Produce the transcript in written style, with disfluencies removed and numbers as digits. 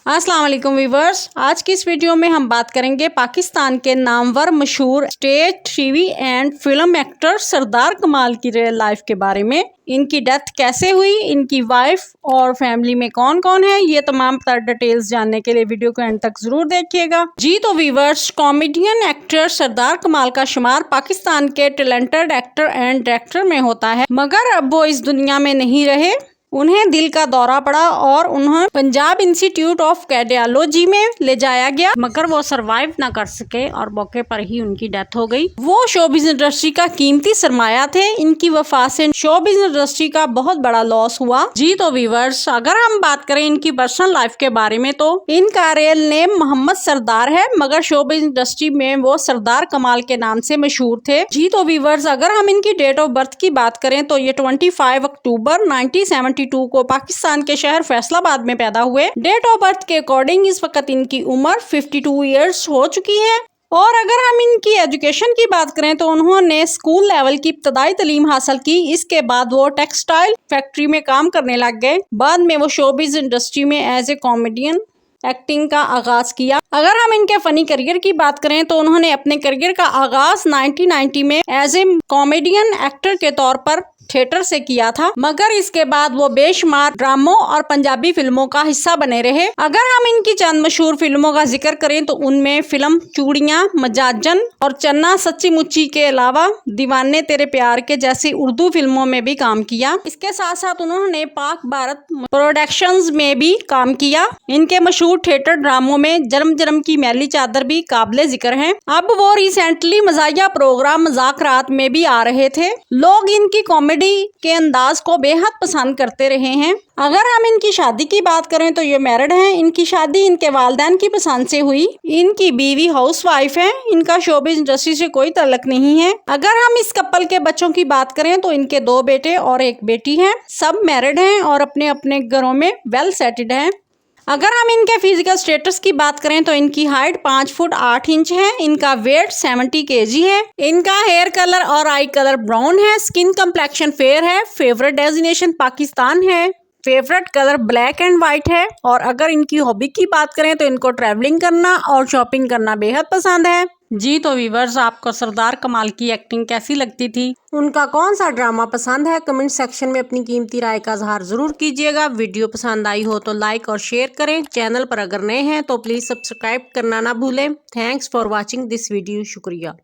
अस्सलाम वालेकुम व्यूवर्स, आज की इस वीडियो में हम बात करेंगे पाकिस्तान के नामवर मशहूर stage, TV and film actor Sardar Kamal की रियल लाइफ के बारे में। इनकी डेथ कैसे हुई, इनकी वाइफ और फैमिली में कौन कौन है, ये तमाम तर डिटेल्स जानने के लिए वीडियो को एंड तक जरूर देखिएगा। जी तो व्यूवर्स, कॉमेडियन एक्टर सरदार कमाल का शुमार पाकिस्तान के टैलेंटेड एक्टर एंड डायरेक्टर में होता है, मगर अब वो इस दुनिया में नहीं रहे। उन्हें दिल का दौरा पड़ा और उन्हें पंजाब इंस्टीट्यूट ऑफ कार्डियोलॉजी में ले जाया गया, मगर वो सरवाइव ना कर सके और मौके पर ही उनकी डेथ हो गई। वो शोबिज़ इंडस्ट्री का कीमती सरमाया थे। इनकी वफात से शोबिज़ इंडस्ट्री का बहुत बड़ा लॉस हुआ। जी तो व्यूवर्स, अगर हम बात करें इनकी पर्सनल लाइफ के बारे में तो इनका रियल नेम मोहम्मद सरदार है, मगर शोबिज़ इंडस्ट्री में वो सरदार कमाल के नाम से मशहूर थे। जी तो व्यूवर्स, अगर हम इनकी डेट ऑफ बर्थ की बात करें तो ये 25 अक्टूबर 1972 को पाकिस्तान के शहर फैसलाबाद में पैदा हुए। डेट ऑफ बर्थ के अकॉर्डिंग इस वक्त इनकी उम्र 52 ईयर्स हो चुकी है। और अगर हम इनकी एजुकेशन की बात करें तो उन्होंने स्कूल लेवल की इब्तदाई तालीम हासिल की। इसके बाद वो टेक्सटाइल फैक्ट्री में काम करने लग गए। बाद में वो शोबिज़ इंडस्ट्री में एज ए कॉमेडियन एक्टिंग का आगाज किया। अगर हम इनके फनी करियर की बात करें तो उन्होंने अपने करियर का आगाज 1990 में एज ए कॉमेडियन एक्टर के तौर पर थिएटर से किया था, मगर इसके बाद वो बेशुमार ड्रामों और पंजाबी फिल्मों का हिस्सा बने रहे। अगर हम इनकी चंद मशहूर फिल्मों का जिक्र करें तो उनमें फिल्म चूड़ियां, मजाजन और चन्ना सच्ची मुच्ची के अलावा दीवाने तेरे प्यार के जैसी उर्दू फिल्मों में भी काम किया। इसके साथ साथ उन्होंने पाक भारत प्रोडक्शंस में भी काम किया। इनके मशहूर थिएटर ड्रामों में जन्म जन्म की मैली चादर भी काबिले जिक्र है। अब वो रिसेंटली मजाहिया प्रोग्राम मजाक रात में भी आ रहे थे। लोग इनकी कॉमेडी के अंदाज को बेहद पसंद करते रहे हैं। अगर हम इनकी शादी की बात करें तो ये मैरिड हैं। इनकी शादी इनके वालिदैन की पसंद से हुई। इनकी बीवी हाउसवाइफ है। इनका शोबिज़ इंडस्ट्री से कोई ताल्लुक नहीं है। अगर हम इस कपल के बच्चों की बात करें तो इनके 2 बेटे और 1 बेटी है। सब मैरिड हैं और अपने अपने घरों में वेल सेटेड हैं। अगर हम इनके फिजिकल स्टेटस की बात करें तो इनकी हाइट 5 फुट 8 इंच है। इनका वेट 70 kg है। इनका हेयर कलर और आई कलर ब्राउन है। स्किन कम्प्लेक्शन फेयर है। फेवरेट डेजिनेशन पाकिस्तान है। Favourite colour black and white है। और अगर इनकी हॉबी की बात करें तो इनको ट्रैवलिंग करना और शॉपिंग करना बेहद पसंद है। जी तो व्यूवर्स, आपको सरदार कमाल की एक्टिंग कैसी लगती थी, उनका कौन सा ड्रामा पसंद है, कमेंट सेक्शन में अपनी कीमती राय का इजहार जरूर कीजिएगा। वीडियो पसंद आई हो तो लाइक और शेयर करें। चैनल पर अगर नए हैं तो प्लीज सब्सक्राइब करना ना भूलें। Thanks for watching this video. शुक्रिया।